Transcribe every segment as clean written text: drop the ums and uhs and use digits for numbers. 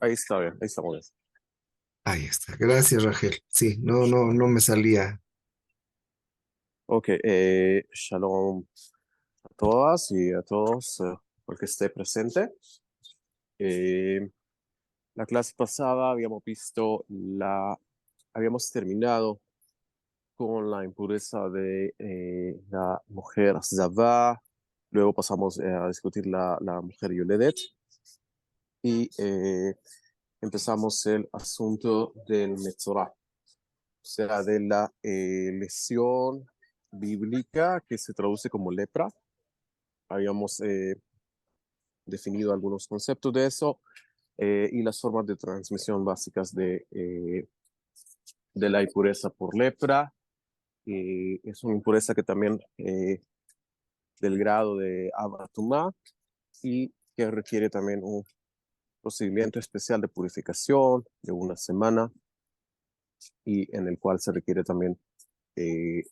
Ahí está bien, ahí estamos bien. Ahí está. Gracias, Rachel. Sí, no me salía. Ok, shalom a todas y a todos, el que esté presente. Eh, la clase pasada habíamos terminado con la impureza de la mujer Zavá, luego pasamos a discutir la mujer Yoledet y empezamos el asunto del Metzorah, o sea, de la lesión bíblica que se traduce como lepra. Habíamos definido algunos conceptos de eso y las formas de transmisión básicas de la impureza por lepra. Es una impureza que también del grado de abatumá y que requiere también un procedimiento especial de purificación de una semana y en el cual se requiere también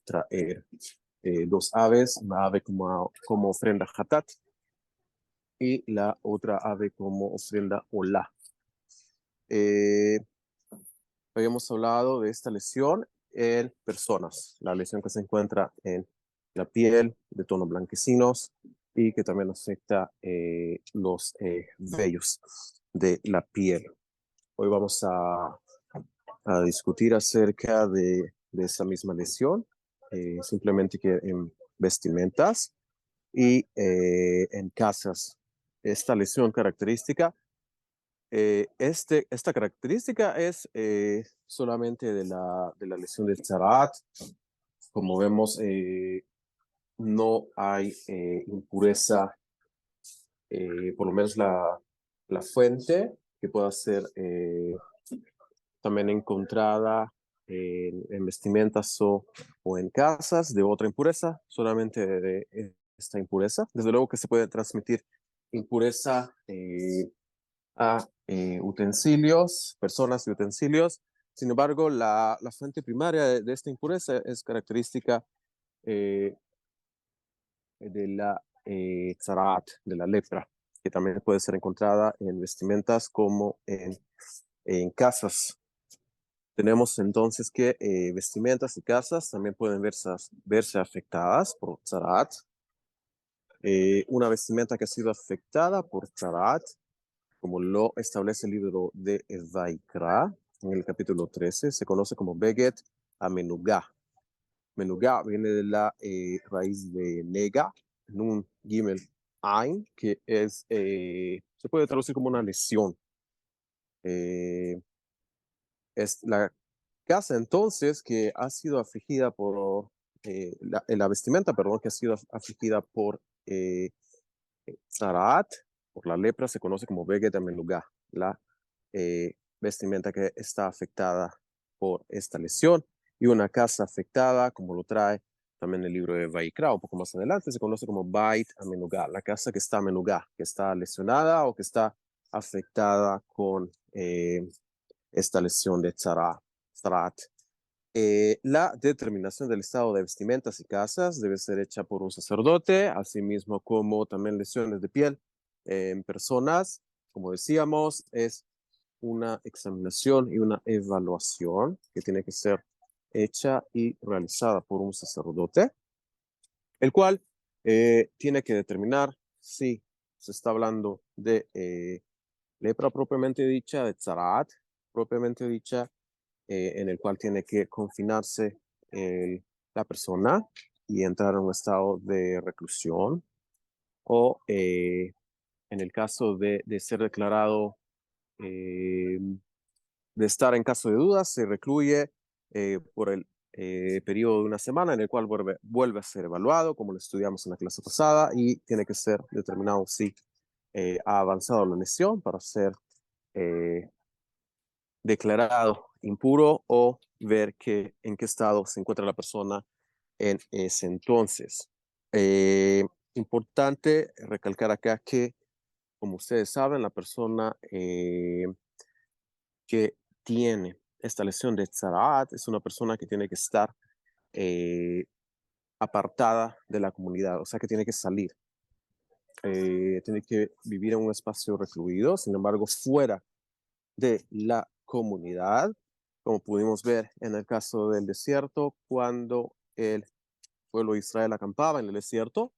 traer dos aves, una ave como ofrenda hatat y la otra ave como ofrenda olá. Eh, Habíamos hablado de esta lesión en personas, la lesión que se encuentra en la piel de tonos blanquecinos y que también afecta los vellos de la piel. Hoy vamos a discutir acerca de esa misma lesión, simplemente que en vestimentas y en casas. Esta lesión característica esta característica es solamente de la lesión del Charat. Como vemos, no hay impureza, por lo menos la fuente, que pueda ser también encontrada en vestimentas o en casas de otra impureza, solamente de esta impureza. Desde luego que se puede transmitir impureza a utensilios, personas y utensilios. Sin embargo, la fuente primaria de esta impureza es característica eh, de la tzaraat, de la lepra, que también puede ser encontrada en vestimentas como en casas. Tenemos entonces que vestimentas y casas también pueden verse afectadas por tzaraat. Una vestimenta que ha sido afectada por tzaraat, como lo establece el libro de Vaikra, en el capítulo 13, se conoce como Beget Amenugá. Menugá viene de la raíz de nega, nun gimel ain, que se puede traducir como una lesión. Eh, es la casa entonces que ha sido afligida por, la vestimenta, perdón, que ha sido afligida por Zaraat, por la lepra, se conoce como Beget Amenugá, la vestimenta que está afectada por esta lesión, y una casa afectada, como lo trae también el libro de Vaikra, un poco más adelante, se conoce como Bait Amenugá, la casa que está amenugá, que está lesionada o que está afectada con esta lesión de Zarat. La determinación del estado de vestimentas y casas debe ser hecha por un sacerdote, asimismo como también lesiones de piel en personas. Como decíamos, es una examinación y una evaluación que tiene que ser hecha y realizada por un sacerdote, el cual tiene que determinar si se está hablando de lepra propiamente dicha, de tzarat propiamente dicha, en el cual tiene que confinarse la persona y entrar en un estado de reclusión, o en el caso de ser declarado, eh, de estar en caso de dudas, se recluye por el periodo de una semana en el cual vuelve a ser evaluado, como lo estudiamos en la clase pasada, y tiene que ser determinado si ha avanzado la lesión para ser eh, declarado impuro o ver en qué estado se encuentra la persona en ese entonces. Eh, Importante recalcar acá que, como ustedes saben, la persona que tiene esta lesión de Tzaraat es una persona que tiene que estar eh, apartada de la comunidad, o sea que tiene que salir, tiene que vivir en un espacio recluido, sin embargo, fuera de la comunidad, como pudimos ver en el caso del desierto, cuando el pueblo de Israel acampaba en el desierto,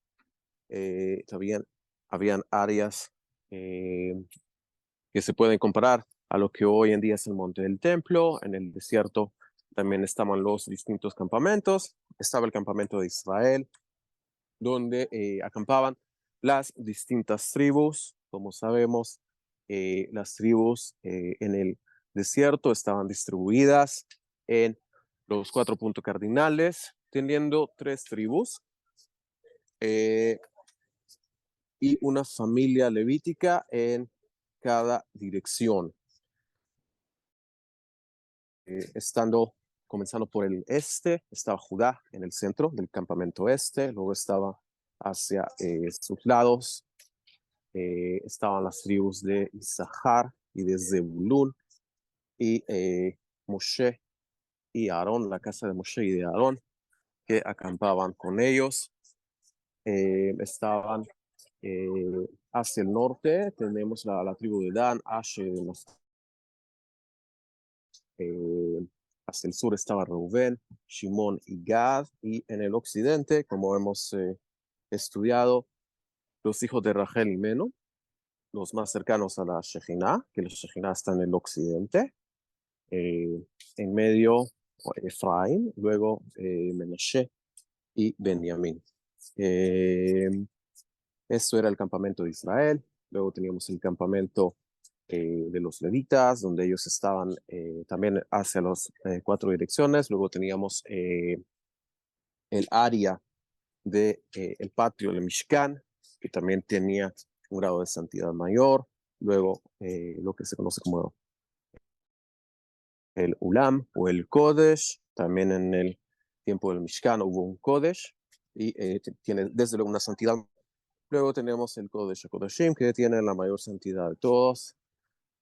también habían áreas que se pueden comparar a lo que hoy en día es el Monte del Templo. En el desierto también estaban los distintos campamentos. Estaba el campamento de Israel, donde acampaban las distintas tribus. Como sabemos, las tribus en el desierto estaban distribuidas en los 4 puntos cardinales, teniendo 3 tribus y una familia levítica en cada dirección. Comenzando por el este, estaba Judá en el centro del campamento este, luego estaba hacia sus lados, estaban las tribus de Isahar y de Zebulún, y Moshe y Aarón, la casa de Moshe y de Aarón, que acampaban con ellos. Estaban hacia el norte, tenemos la tribu de Dan, Asher, hacia el sur estaba Reubén, Shimón y Gad, y en el occidente, como hemos estudiado, los hijos de Rachel y Meno, los más cercanos a la Shejinah, que la Shejinah está en el occidente, en medio Efraín, luego Menashe y Benjamín. Esto era el campamento de Israel, luego teníamos el campamento de los levitas, donde ellos estaban también hacia las 4 direcciones. Luego teníamos el área del el patio, el Mishkan, que también tenía un grado de santidad mayor. Luego lo que se conoce como el Ulam o el Kodesh. También en el tiempo del Mishkan hubo un Kodesh y tiene desde luego una santidad. Luego tenemos el Kodesh HaKodashim, que tiene la mayor santidad de todos.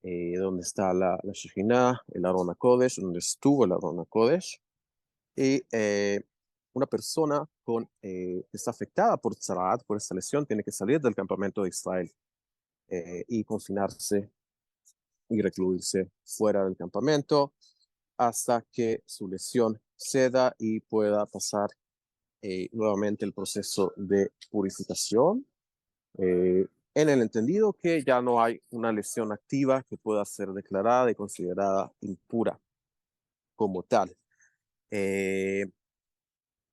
Donde está la Shekhinah, el Aron HaKodesh, donde estuvo el Aron HaKodesh, y una persona que está afectada por Tzaraat, por esta lesión, tiene que salir del campamento de Israel y confinarse y recluirse fuera del campamento hasta que su lesión ceda y pueda pasar nuevamente el proceso de purificación. En el entendido que ya no hay una lesión activa que pueda ser declarada y considerada impura como tal.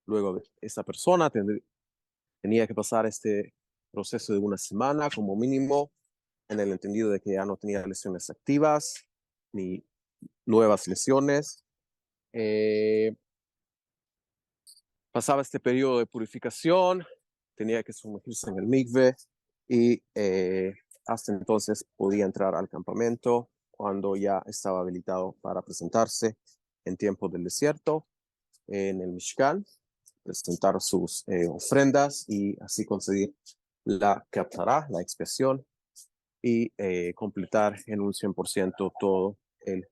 Luego, esta persona tenía que pasar este proceso de una semana como mínimo, en el entendido de que ya no tenía lesiones activas ni nuevas lesiones. Pasaba este periodo de purificación, tenía que sumergirse en el mikve y hasta entonces podía entrar al campamento cuando ya estaba habilitado para presentarse en tiempo del desierto en el Mishkan, presentar sus ofrendas y así conseguir la captará, la expiación y completar en un 100% todo el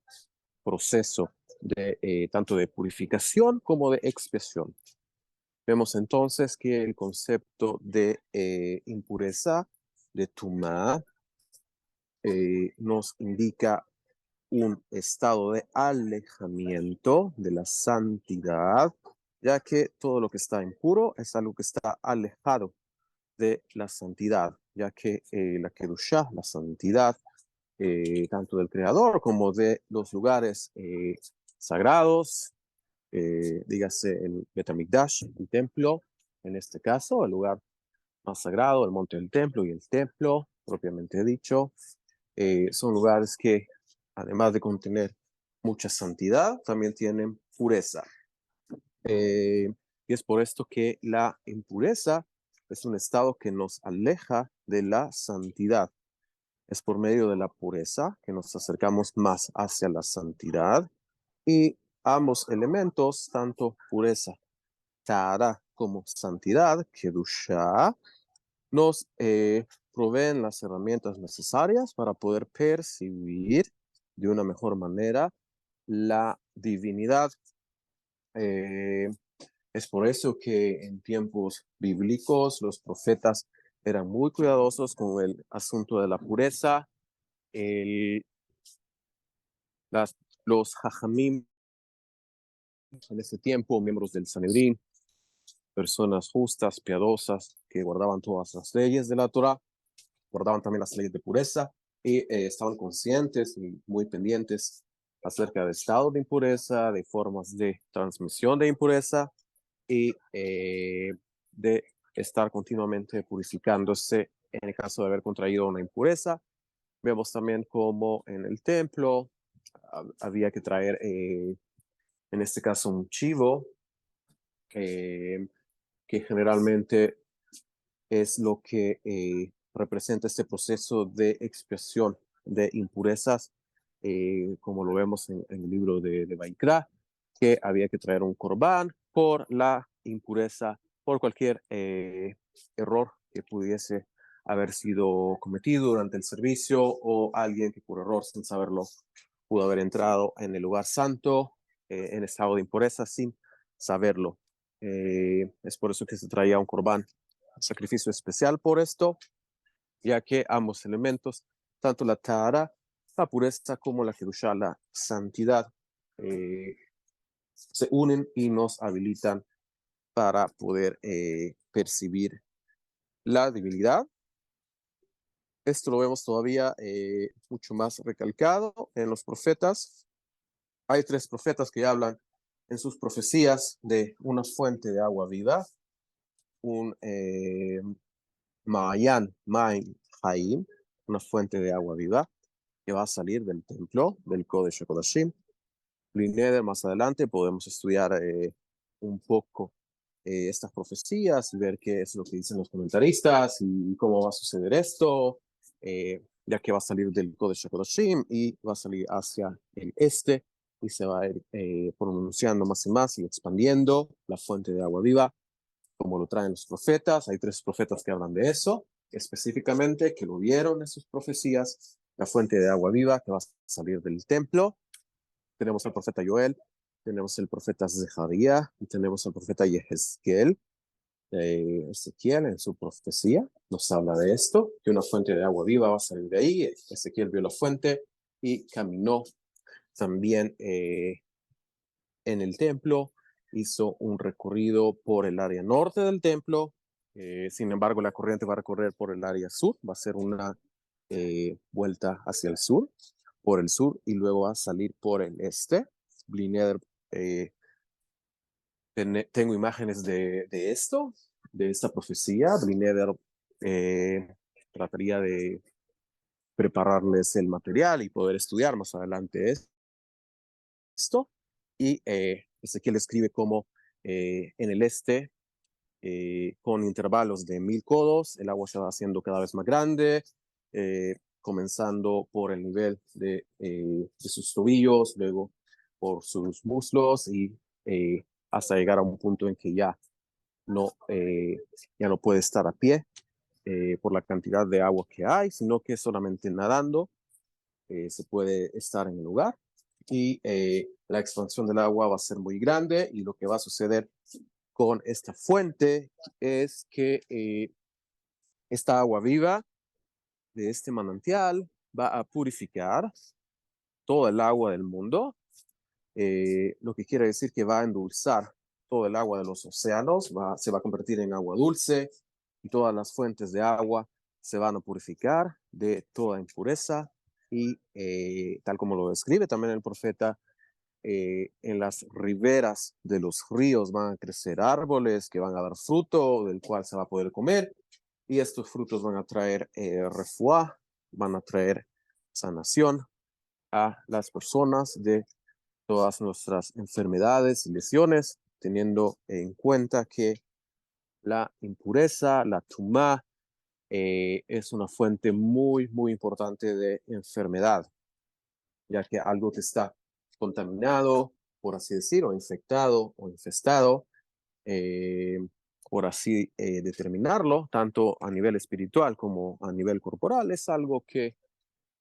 proceso de tanto de purificación como de expiación. Vemos entonces que el concepto de impureza, de tumá, nos indica un estado de alejamiento de la santidad, ya que todo lo que está impuro es algo que está alejado de la santidad, ya que la Kedushá, la santidad, tanto del Creador como de los lugares sagrados, dígase el Betamigdash, el templo, en este caso, el lugar más sagrado, el monte del templo y el templo, propiamente dicho, son lugares que, además de contener mucha santidad, también tienen pureza. Y es por esto que la impureza es un estado que nos aleja de la santidad. Es por medio de la pureza que nos acercamos más hacia la santidad. Y ambos elementos, tanto pureza, Tahara, como santidad, Kedusha, nos proveen las herramientas necesarias para poder percibir de una mejor manera la divinidad. Eh, es por eso que en tiempos bíblicos los profetas eran muy cuidadosos con el asunto de la pureza. El Los Jajamim en ese tiempo, miembros del Sanedrín, personas justas, piadosas, que guardaban todas las leyes de la Torá, guardaban también las leyes de pureza y estaban conscientes y muy pendientes acerca del estado de impureza, de formas de transmisión de impureza y de estar continuamente purificándose en el caso de haber contraído una impureza. Vemos también cómo en el templo había que traer, en este caso, un chivo, que generalmente es lo que representa este proceso de expiación de impurezas, como lo vemos en el libro de Vaikra, que había que traer un corbán por la impureza, por cualquier error que pudiese haber sido cometido durante el servicio o alguien que por error, sin saberlo, pudo haber entrado en el lugar santo en estado de impureza sin saberlo. Es por eso que se traía un corbán, sacrificio especial por esto, ya que ambos elementos, tanto la tahara, la pureza, como la kedushá, la santidad, se unen y nos habilitan para poder percibir la divinidad. Esto lo vemos todavía mucho más recalcado en los profetas. Hay 3 profetas que hablan en sus profecías de una fuente de agua viva, un Ma'ayan, Ma'in Haim, una fuente de agua viva que va a salir del templo, del Kodesh HaKodashim. Blineder, más adelante podemos estudiar un poco estas profecías y ver qué es lo que dicen los comentaristas y cómo va a suceder esto, ya que va a salir del Kodesh HaKodashim y va a salir hacia el este y se va a ir pronunciando más y más y expandiendo la fuente de agua viva, como lo traen los profetas. Hay 3 profetas que hablan de eso, específicamente, que lo vieron en sus profecías, la fuente de agua viva que va a salir del templo. Tenemos al profeta Joel, tenemos el profeta Zeharia y tenemos al profeta Yehezquiel. Ezequiel en su profecía nos habla de esto, que una fuente de agua viva va a salir de ahí. Ezequiel vio la fuente y caminó también en el templo, hizo un recorrido por el área norte del templo. Sin embargo, la corriente va a recorrer por el área sur, va a ser una vuelta hacia el sur, por el sur, y luego va a salir por el este. Blineder, tengo imágenes de esto, de esta profecía. Blineder trataría de prepararles el material y poder estudiar más adelante esto. Y Ezequiel escribe como en el este, con intervalos de 1000 codos, el agua se va haciendo cada vez más grande, comenzando por el nivel de sus tobillos, luego por sus muslos y hasta llegar a un punto en que ya no puede estar a pie por la cantidad de agua que hay, sino que solamente nadando se puede estar en el lugar y la expansión del agua va a ser muy grande y lo que va a suceder con esta fuente es que esta agua viva de este manantial va a purificar todo el agua del mundo, lo que quiere decir que va a endulzar todo el agua de los océanos, se va a convertir en agua dulce y todas las fuentes de agua se van a purificar de toda impureza y tal como lo describe también el profeta, en las riberas de los ríos van a crecer árboles que van a dar fruto del cual se va a poder comer y estos frutos van a traer refuá, van a traer sanación a las personas de todas nuestras enfermedades y lesiones, teniendo en cuenta que la impureza, la tumá, es una fuente muy, muy importante de enfermedad, ya que algo que está contaminado, por así decir, o infectado o infestado, eh, por así determinarlo, tanto a nivel espiritual como a nivel corporal, es algo que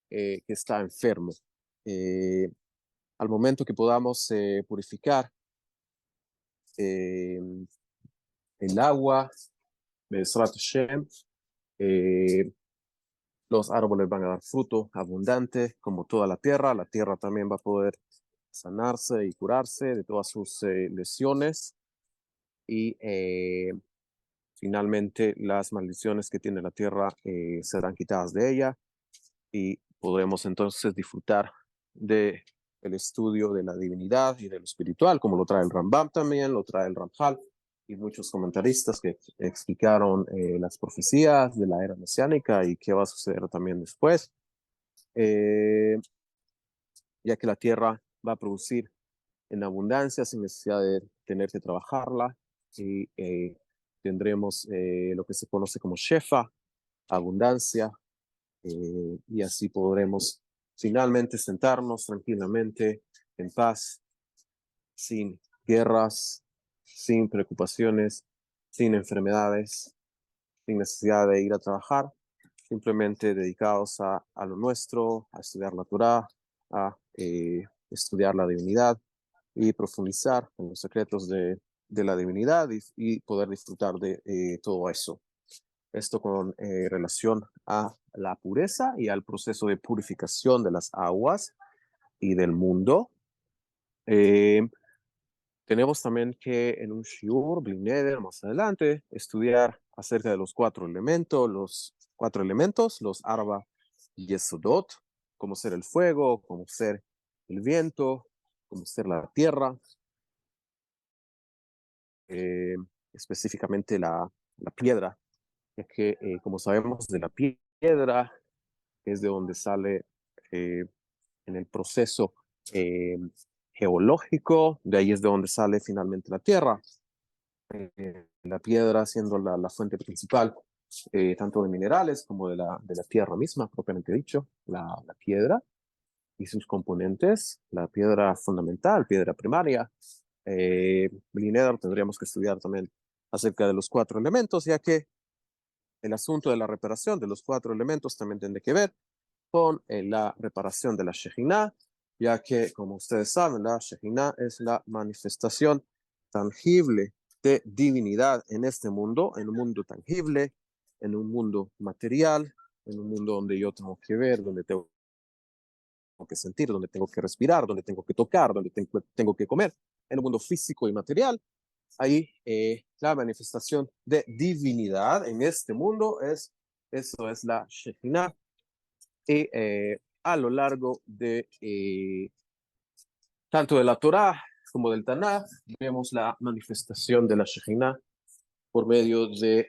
está enfermo. Eh, Al momento que podamos purificar eh, el agua, Bezrat Hashem, Los árboles van a dar fruto abundante, como toda la tierra. La tierra también va a poder sanarse y curarse de todas sus lesiones. Y finalmente las maldiciones que tiene la tierra serán quitadas de ella y podremos entonces disfrutar de el estudio de la divinidad y de lo espiritual, como lo trae el Rambam también, lo trae el Ramjal y muchos comentaristas que explicaron las profecías de la era mesiánica y qué va a suceder también después, ya que la tierra va a producir en abundancia sin necesidad de tener que trabajarla y tendremos lo que se conoce como Shefa, abundancia, y así podremos finalmente sentarnos tranquilamente, en paz, sin guerras, sin preocupaciones, sin enfermedades, sin necesidad de ir a trabajar, simplemente dedicados a lo nuestro, a estudiar la Torá, a estudiar la divinidad y profundizar en los secretos de la divinidad y poder disfrutar de todo eso. Esto con relación a la pureza y al proceso de purificación de las aguas y del mundo. Tenemos también que en un shiur, Blineder, más adelante, estudiar acerca de los cuatro elementos, los arba y yesodot, cómo ser el fuego, cómo ser el viento, cómo ser la tierra, eh, específicamente la piedra, ya que como sabemos de la piedra es de donde sale en el proceso eh, geológico, de ahí es de donde sale finalmente la tierra, la piedra siendo la fuente principal, tanto de minerales como de la tierra misma, propiamente dicho, la piedra y sus componentes, la piedra fundamental, piedra primaria. Blineder tendríamos que estudiar también acerca de los cuatro elementos, ya que el asunto de la reparación de los cuatro elementos también tiene que ver con la reparación de la Shejinah, ya que, como ustedes saben, la Shejinah es la manifestación tangible de divinidad en este mundo, en un mundo tangible, en un mundo material, en un mundo donde yo tengo que ver, donde tengo que sentir, donde tengo que respirar, donde tengo que tocar, donde tengo que comer, en un mundo físico y material. Ahí la manifestación de divinidad en este mundo eso es la Shekhinah. Y a lo largo de tanto de la Torah como del Tanaj, vemos la manifestación de la Shekhinah por medio de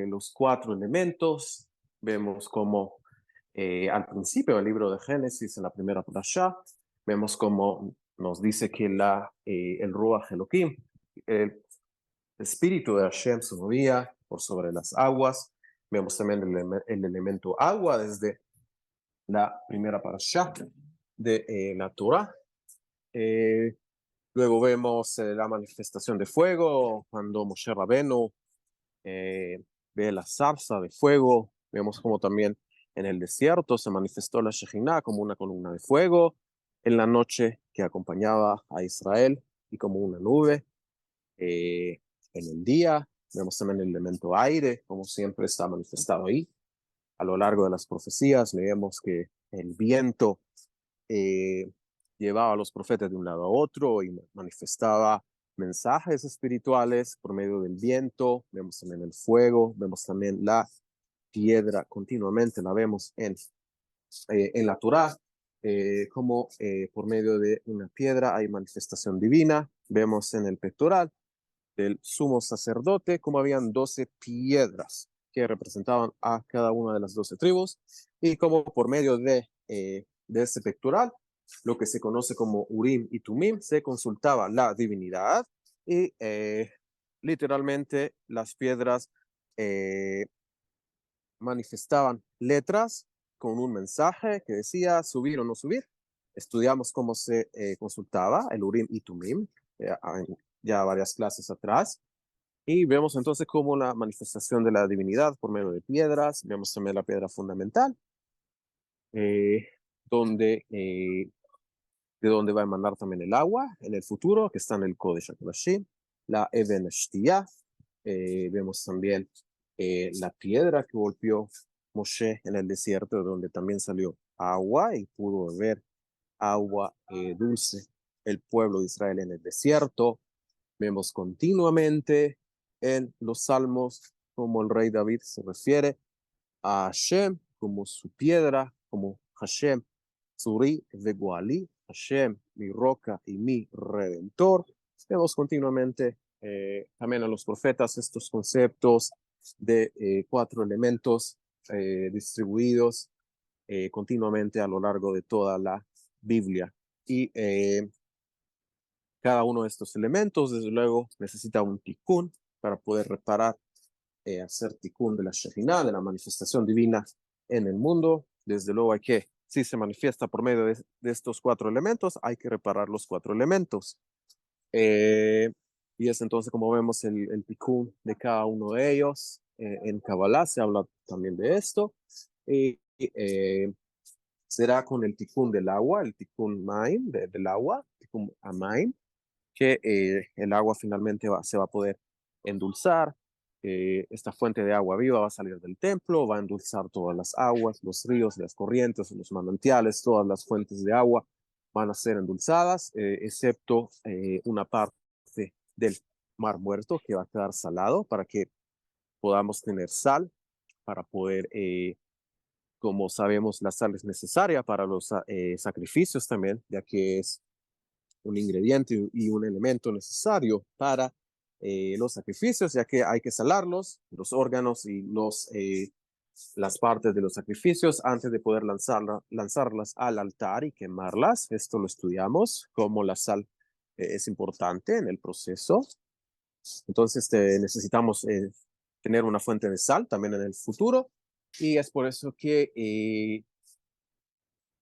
los cuatro elementos. Vemos como al principio del libro de Génesis, en la primera parashá, vemos como nos dice que el Ruach Elohim, el espíritu de Hashem se movía por sobre las aguas. Vemos también el elemento agua desde la primera parashá de la Torah. Luego vemos la manifestación de fuego, cuando Moshe Rabenu ve la zarza de fuego. Vemos como también en el desierto se manifestó la Shejinah como una columna de fuego en la noche que acompañaba a Israel y como una nube. En el día vemos también el elemento aire, como siempre está manifestado ahí. A lo largo de las profecías leemos que el viento eh, llevaba a los profetas de un lado a otro y manifestaba mensajes espirituales por medio del viento. Vemos también el fuego, vemos también la piedra, continuamente la vemos en la Torá, como por medio de una piedra hay manifestación divina. Vemos en el pectoral del sumo sacerdote como habían 12 piedras que representaban a cada una de las 12 tribus y como por medio de ese pectoral, lo que se conoce como Urim y Tumim, se consultaba la divinidad y literalmente las piedras manifestaban letras con un mensaje que decía subir o no subir. Estudiamos cómo se consultaba el Urim y Tumim ya varias clases atrás. Y vemos entonces cómo la manifestación de la divinidad por medio de piedras, vemos también la piedra fundamental, eh, donde, de donde va a emanar también el agua en el futuro, que está en el Kodesh HaKodashim, la Even Shtiyah, vemos también la piedra que golpeó Moshe en el desierto, donde también salió agua y pudo beber agua dulce. El pueblo de Israel en el desierto. Vemos continuamente en los salmos como el rey David se refiere a Hashem como su piedra, como Hashem, Tzuri Veguali, Hashem, mi roca y mi redentor. Vemos continuamente también a los profetas estos conceptos de cuatro elementos distribuidos continuamente a lo largo de toda la Biblia. Y cada uno de estos elementos, desde luego, necesita un tikkun para poder reparar, hacer tikkun de la Shekhinah, de la manifestación divina en el mundo. Desde luego hay que, si se manifiesta por medio de estos cuatro elementos, hay que reparar los cuatro elementos. Y es entonces como vemos el tikkun de cada uno de ellos. En Kabbalah se habla también de esto. Y será con el tikkun del agua, el tikkun maim, del agua, tikkun amaim, que el agua finalmente se va a poder endulzar. Esta fuente de agua viva va a salir del templo, va a endulzar todas las aguas, los ríos, las corrientes, los manantiales, todas las fuentes de agua van a ser endulzadas, excepto una parte del mar muerto que va a quedar salado para que podamos tener sal, para poder, como sabemos, la sal es necesaria para los sacrificios también, ya que es un ingrediente y un elemento necesario para los sacrificios, ya que hay que salarlos, los órganos y las partes de los sacrificios antes de poder lanzarlas al altar y quemarlas. Esto lo estudiamos, como la sal es importante en el proceso. Entonces necesitamos tener una fuente de sal también en el futuro y es por eso que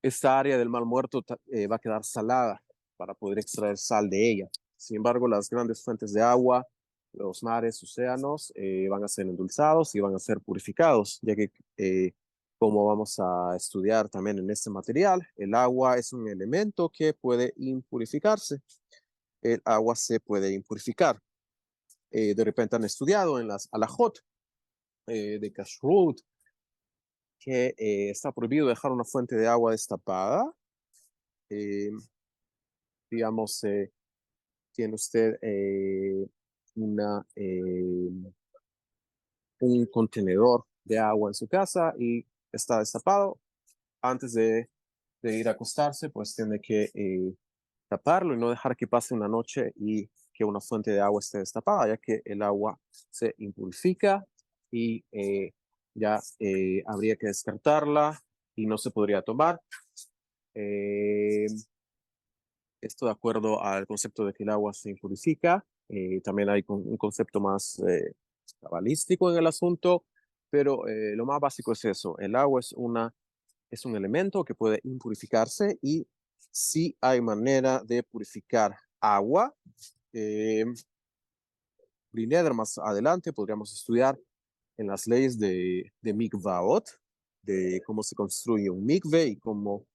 esta área del Mar Muerto va a quedar salada para poder extraer sal de ella. Sin embargo, las grandes fuentes de agua, los mares, océanos, van a ser endulzados y van a ser purificados, ya que, como vamos a estudiar también en este material, el agua es un elemento que puede impurificarse. El agua se puede impurificar. De repente han estudiado en las alajot de Kashrut que está prohibido dejar una fuente de agua destapada. Eh, digamos, tiene usted un contenedor de agua en su casa y está destapado. Antes de ir a acostarse, pues tiene que taparlo y no dejar que pase una noche y que una fuente de agua esté destapada, ya que el agua se impurifica y ya habría que descartarla y no se podría tomar. Eh, Esto de acuerdo al concepto de que el agua se impurifica. También hay un concepto más cabalístico en el asunto, pero lo más básico es eso. El agua es un elemento que puede impurificarse y si hay manera de purificar agua. Eh, más adelante podríamos estudiar en las leyes de Mikvaot, de cómo se construye un mikve y cómo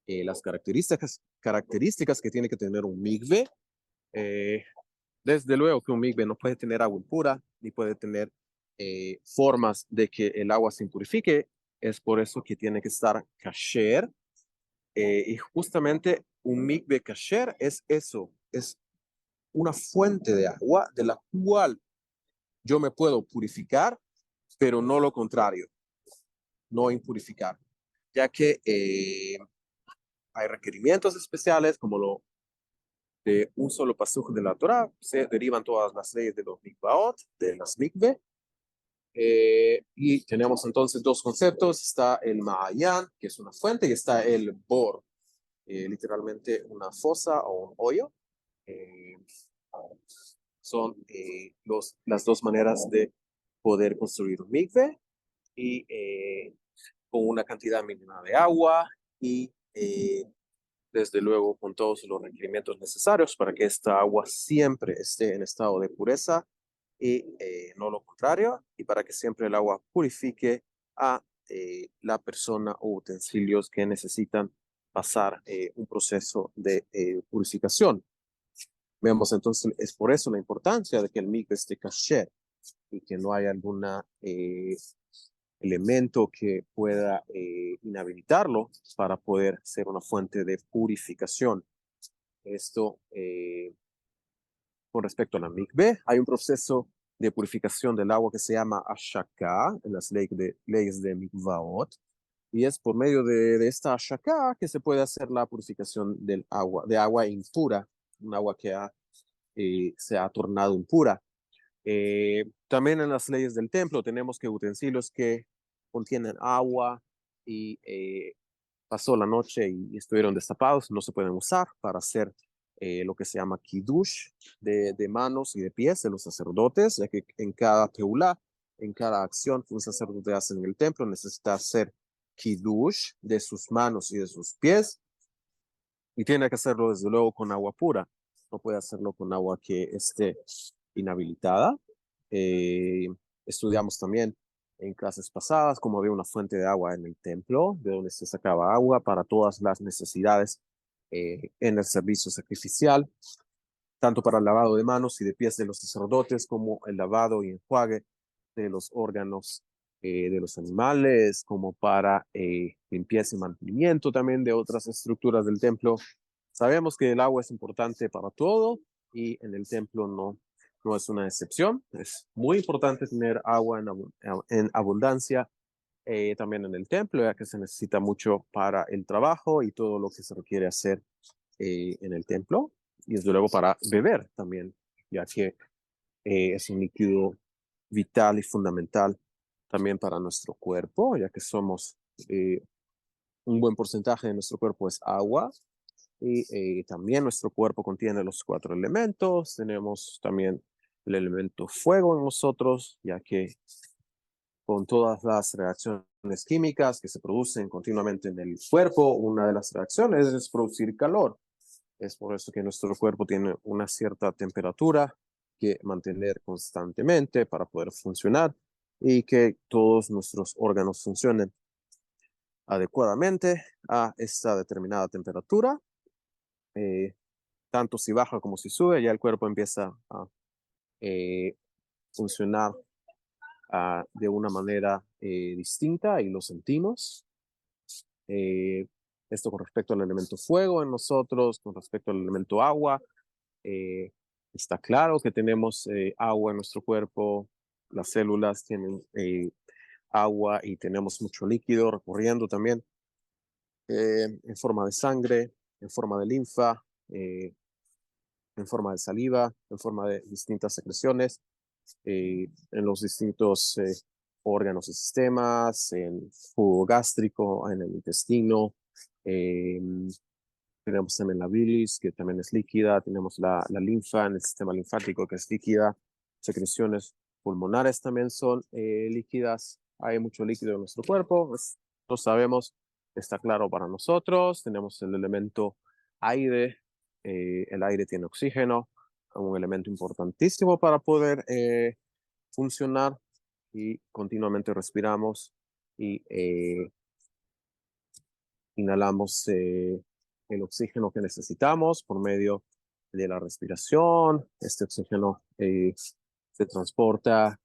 las características que tiene que tener un mikve. Eh, Desde luego que un mikve no puede tener agua impura ni puede tener formas de que el agua se impurifique. Es por eso que tiene que estar kasher. Y justamente un mikve kasher es eso, es una fuente de agua de la cual yo me puedo purificar, pero no lo contrario, no impurificar, ya que hay requerimientos especiales como lo de un solo pasuj de la Torah, se derivan todas las leyes de los mikvaot, de las mikve, y tenemos entonces dos conceptos, está el Ma'ayan, que es una fuente, y está el Bor, literalmente una fosa o un hoyo. Eh, Son las dos maneras de poder construir un mikve y con una cantidad mínima de agua y desde luego con todos los requerimientos necesarios para que esta agua siempre esté en estado de pureza y no lo contrario, y para que siempre el agua purifique a la persona o utensilios que necesitan pasar un proceso de purificación. Vemos entonces, es por eso la importancia de que el mikve esté kasher y que no haya alguna elemento que pueda inhabilitarlo para poder ser una fuente de purificación. Esto con respecto a la mikveh, hay un proceso de purificación del agua que se llama ashaka en las leyes de mikvaot, y es por medio de esta ashaka que se puede hacer la purificación de agua impura, un agua que se ha tornado impura. También en las leyes del templo tenemos que utensilios que contienen agua y pasó la noche y estuvieron destapados, no se pueden usar para hacer lo que se llama kiddush de manos y de pies de los sacerdotes, ya que en cada teulá, en cada acción que un sacerdote hace en el templo, necesita hacer kiddush de sus manos y de sus pies, y tiene que hacerlo desde luego con agua pura, no puede hacerlo con agua que esté inhabilitada. Eh, Estudiamos también en clases pasadas cómo había una fuente de agua en el templo, de donde se sacaba agua para todas las necesidades en el servicio sacrificial, tanto para el lavado de manos y de pies de los sacerdotes, como el lavado y enjuague de los órganos de los animales, como para limpieza y mantenimiento también de otras estructuras del templo. Sabemos que el agua es importante para todo y en el templo no es una excepción. Es muy importante tener agua en abundancia también en el templo, ya que se necesita mucho para el trabajo y todo lo que se requiere hacer en el templo, y desde luego para beber también, ya que es un líquido vital y fundamental también para nuestro cuerpo, ya que un buen porcentaje de nuestro cuerpo es agua, y también nuestro cuerpo contiene los 4 elementos. Tenemos también el elemento fuego en nosotros, ya que con todas las reacciones químicas que se producen continuamente en el cuerpo, una de las reacciones es producir calor. Es por eso que nuestro cuerpo tiene una cierta temperatura que mantener constantemente para poder funcionar y que todos nuestros órganos funcionen adecuadamente a esta determinada temperatura. Eh, Tanto si baja como si sube, ya el cuerpo empieza a eh, funcionar de una manera distinta y lo sentimos. Eh, Esto con respecto al elemento fuego en nosotros, con respecto al elemento agua. Eh, Está claro que tenemos agua en nuestro cuerpo, las células tienen agua y tenemos mucho líquido recorriendo también en forma de sangre, en forma de linfa, en forma de saliva, en forma de distintas secreciones, en los distintos órganos y sistemas, en el jugo gástrico, en el intestino. Eh, Tenemos también la bilis, que también es líquida. Tenemos la linfa en el sistema linfático, que es líquida. Secreciones pulmonares también son líquidas. Hay mucho líquido en nuestro cuerpo. Lo sabemos, está claro para nosotros. Tenemos el elemento aire. El aire tiene oxígeno, un elemento importantísimo para poder funcionar, y continuamente respiramos y inhalamos el oxígeno que necesitamos por medio de la respiración. Este oxígeno se transporta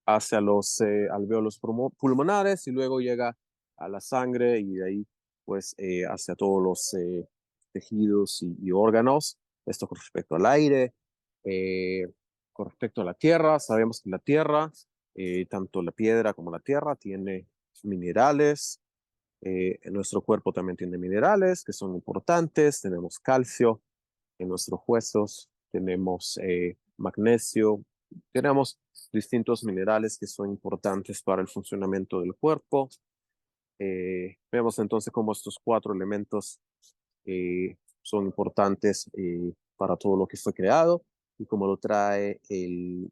hacia los alvéolos pulmonares y luego llega a la sangre, y de ahí pues hacia todos los tejidos y órganos. Esto con respecto al aire. Eh, con respecto a la tierra, sabemos que la tierra, tanto la piedra como la tierra, tiene minerales. En nuestro cuerpo también tiene minerales que son importantes. Tenemos calcio en nuestros huesos, tenemos magnesio, tenemos distintos minerales que son importantes para el funcionamiento del cuerpo. Vemos entonces cómo estos 4 elementos son importantes para todo lo que fue creado, y como lo trae eh,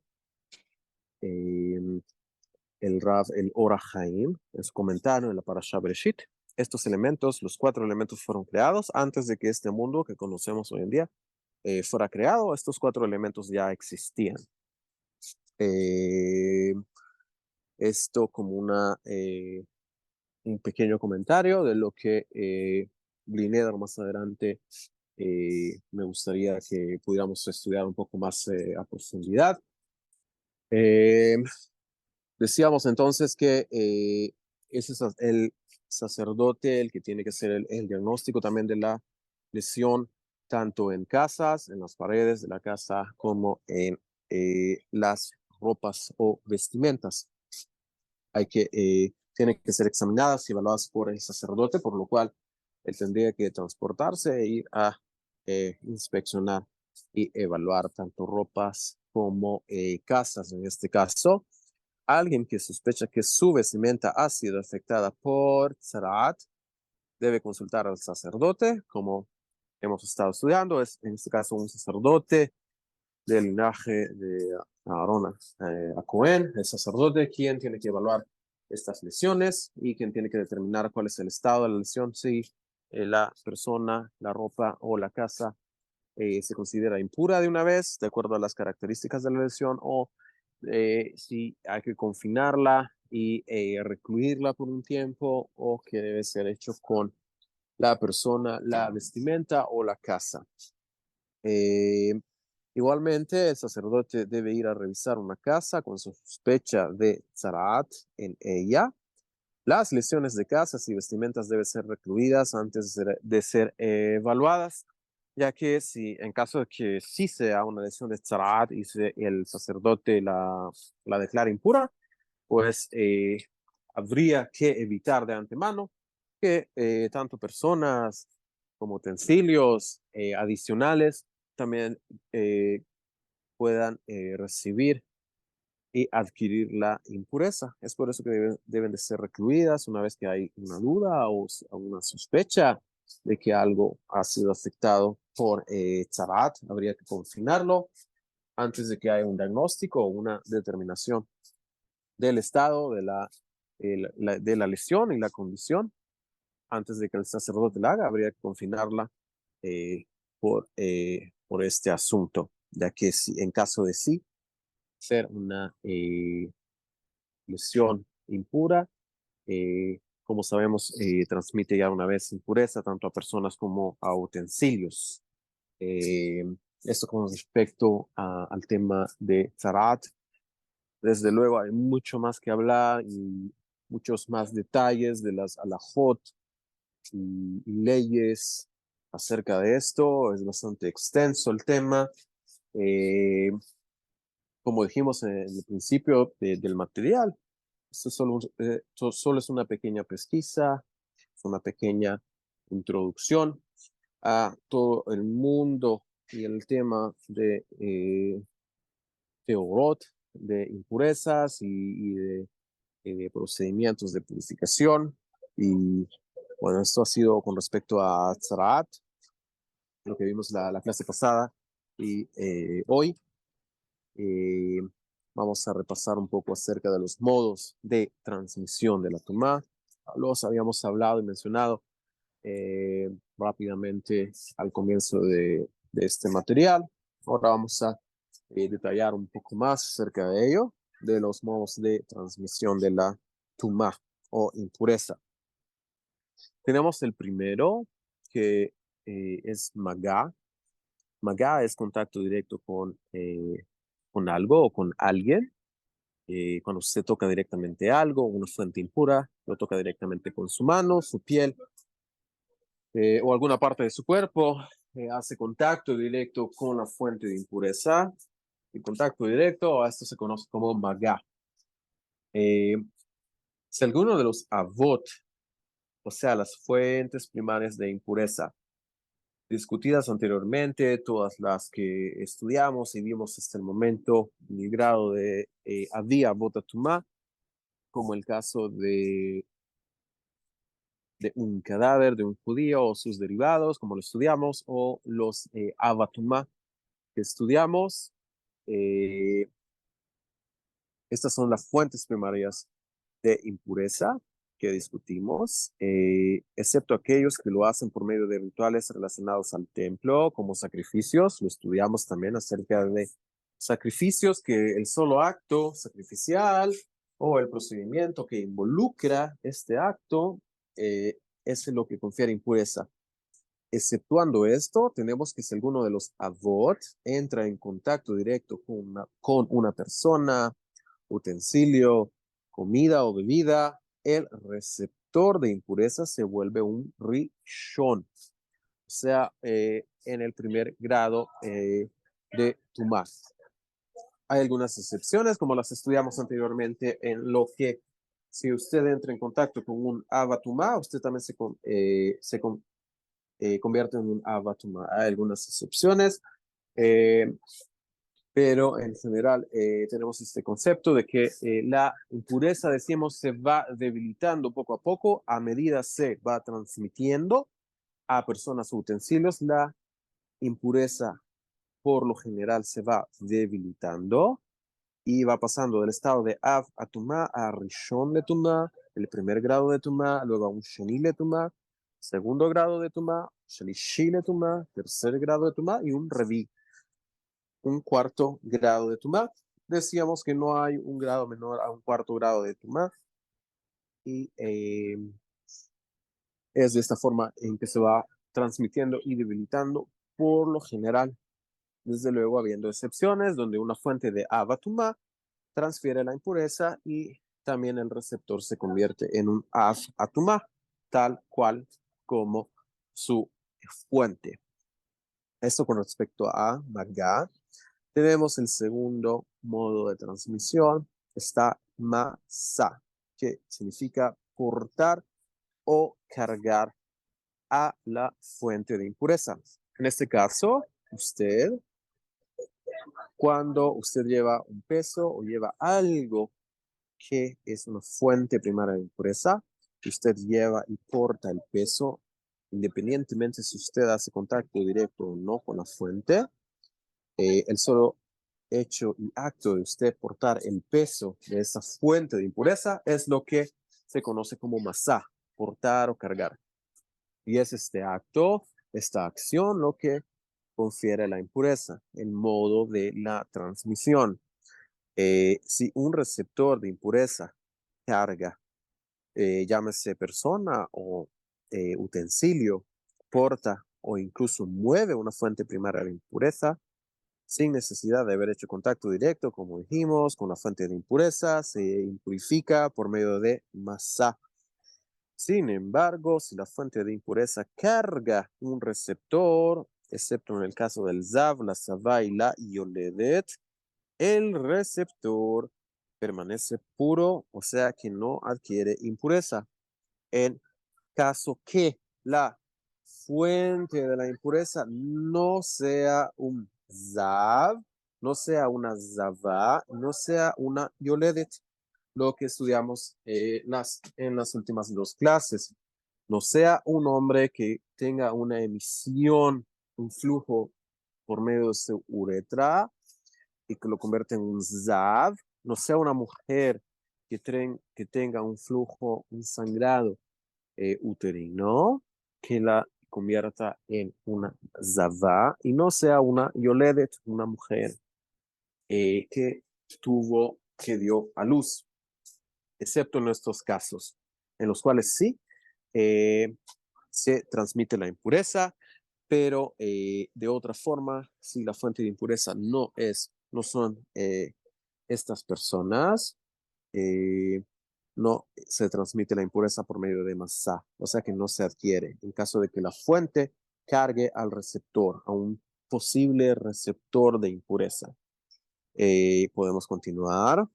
el Rav, el Ora Haim, en su comentario en la Parashá Bereshit. Estos elementos, los 4 elementos, fueron creados antes de que este mundo que conocemos hoy en día fuera creado. Estos 4 elementos ya existían. Eh, Esto como un pequeño comentario de lo que Blineder más adelante me gustaría que pudiéramos estudiar un poco más a profundidad. Eh, Decíamos entonces que el sacerdote el que tiene que hacer el diagnóstico también de la lesión, tanto en casas, en las paredes de la casa, como en las ropas o vestimentas. Tienen que ser examinadas y evaluadas por el sacerdote, por lo cual él tendría que transportarse e ir a inspeccionar y evaluar tanto ropas como casas. En este caso, alguien que sospecha que su vestimenta ha sido afectada por tzaraat debe consultar al sacerdote, como hemos estado estudiando. Es en este caso un sacerdote del linaje de Aarón a Cohen, el sacerdote, quien tiene que evaluar estas lesiones y quien tiene que determinar cuál es el estado de la lesión, si la persona, la ropa o la casa se considera impura de una vez, de acuerdo a las características de la lesión, o si hay que confinarla y recluirla por un tiempo, o que debe ser hecho con la persona, la vestimenta o la casa. Eh, Igualmente, el sacerdote debe ir a revisar una casa con sospecha de tzaraat en ella. Las lesiones de casas y vestimentas deben ser recluidas antes de ser evaluadas, ya que si en caso de que sí sea una lesión de tzaraat y el sacerdote la declara impura, pues habría que evitar de antemano que tanto personas como utensilios adicionales también eh, puedan recibir y adquirir la impureza. Es por eso que deben de ser recluidas una vez que hay una duda o una sospecha de que algo ha sido afectado por tzaraat. Habría que confinarlo antes de que haya un diagnóstico o una determinación del estado de la lesión y la condición. Antes de que el sacerdote la haga, habría que confinarla eh, por este asunto, ya que si, en caso de sí ser una lesión impura, como sabemos, transmite ya una vez impureza tanto a personas como a utensilios. Eh, Esto con respecto al tema de Zarat. Desde luego hay mucho más que hablar y muchos más detalles de las alajot y leyes acerca de esto. Es bastante extenso el tema. Eh, Como dijimos en el principio del material, esto solo es una pequeña pesquisa, es una pequeña introducción a todo el mundo y el tema de teorot, de impurezas y de procedimientos de purificación. Y bueno, esto ha sido con respecto a Tzaraat, lo que vimos la clase pasada. Y hoy eh, vamos a repasar un poco acerca de los modos de transmisión de la Tumá. Los habíamos hablado y mencionado rápidamente al comienzo de este material. Ahora vamos a detallar un poco más acerca de ello, de los modos de transmisión de la Tumá o impureza. Tenemos el primero, que es Magá. Magá es contacto directo con algo o con alguien. Cuando usted toca directamente algo, una fuente impura, lo toca directamente con su mano, su piel o alguna parte de su cuerpo, hace contacto directo con la fuente de impureza. El contacto directo, a esto se conoce como Magá. Eh, si alguno de los avot, o sea, las fuentes primarias de impureza, discutidas anteriormente, todas las que estudiamos y vimos hasta el momento, en el grado de Avia Botatumá, como el caso de un cadáver de un judío o sus derivados, como lo estudiamos, o los Avatumá que estudiamos. Eh, Estas son las fuentes primarias de impureza que discutimos, excepto aquellos que lo hacen por medio de rituales relacionados al templo, como sacrificios. Lo estudiamos también acerca de sacrificios que el solo acto sacrificial o el procedimiento que involucra este acto es lo que confiere impureza. Exceptuando esto, tenemos que si alguno de los avot entra en contacto directo con una persona, utensilio comida o bebida, el receptor de impureza se vuelve un rishon, o sea, en el primer grado de tumá. Hay algunas excepciones, como las estudiamos anteriormente, en lo que si usted entra en contacto con un avatumá, usted también convierte en un avatumá. Hay algunas excepciones, eh, pero en general tenemos este concepto de que la impureza, decimos, se va debilitando poco a poco a medida se va transmitiendo a personas o utensilios. La impureza por lo general se va debilitando y va pasando del estado de Av a Tumá a Rishon le Tumá, el primer grado de Tumá, luego a un Sheni le Tumá, segundo grado de Tumá, Shelishi le Tumá, tercer grado de Tumá y un Revi, un cuarto grado de Tumá. Decíamos que no hay un grado menor a un cuarto grado de Tumá y es de esta forma en que se va transmitiendo y debilitando por lo general. Desde luego, habiendo excepciones donde una fuente de Avatumá transfiere la impureza y también el receptor se convierte en un Av-Atumá, tal cual como su fuente. Esto con respecto a Magá. Tenemos el segundo modo de transmisión, está Masa, que significa portar o cargar a la fuente de impureza. En este caso, cuando usted lleva un peso o lleva algo que es una fuente primaria de impureza, usted lleva y porta el peso, independientemente si usted hace contacto directo o no con la fuente, el solo hecho y acto de usted portar el peso de esa fuente de impureza es lo que se conoce como masá, portar o cargar. Y es este acto, esta acción, lo que confiere la impureza, el modo de la transmisión. Si un receptor de impureza carga, llámese persona o utensilio, porta o incluso mueve una fuente primaria de impureza, sin necesidad de haber hecho contacto directo, como dijimos, con la fuente de impureza, se impurifica por medio de masá. Sin embargo, si la fuente de impureza carga un receptor, excepto en el caso del Zav, la Savá y la Yoledet, el receptor permanece puro, o sea que no adquiere impureza. En caso que la fuente de la impureza no sea un Zav, no sea una Zavá, no sea una Yoledet, lo que estudiamos en las últimas dos clases. No sea un hombre que tenga una emisión, un flujo por medio de su uretra y que lo convierte en un Zav, no sea una mujer que tenga un flujo, un sangrado uterino, que la convierta en una Zavá y no sea una Yoledet, una mujer que dio a luz, excepto en estos casos, en los cuales sí se transmite la impureza, pero de otra forma, si la fuente de impureza no son estas personas, no se transmite la impureza por medio de masá, o sea que no se adquiere en caso de que la fuente cargue al receptor, a un posible receptor de impureza. Podemos continuar.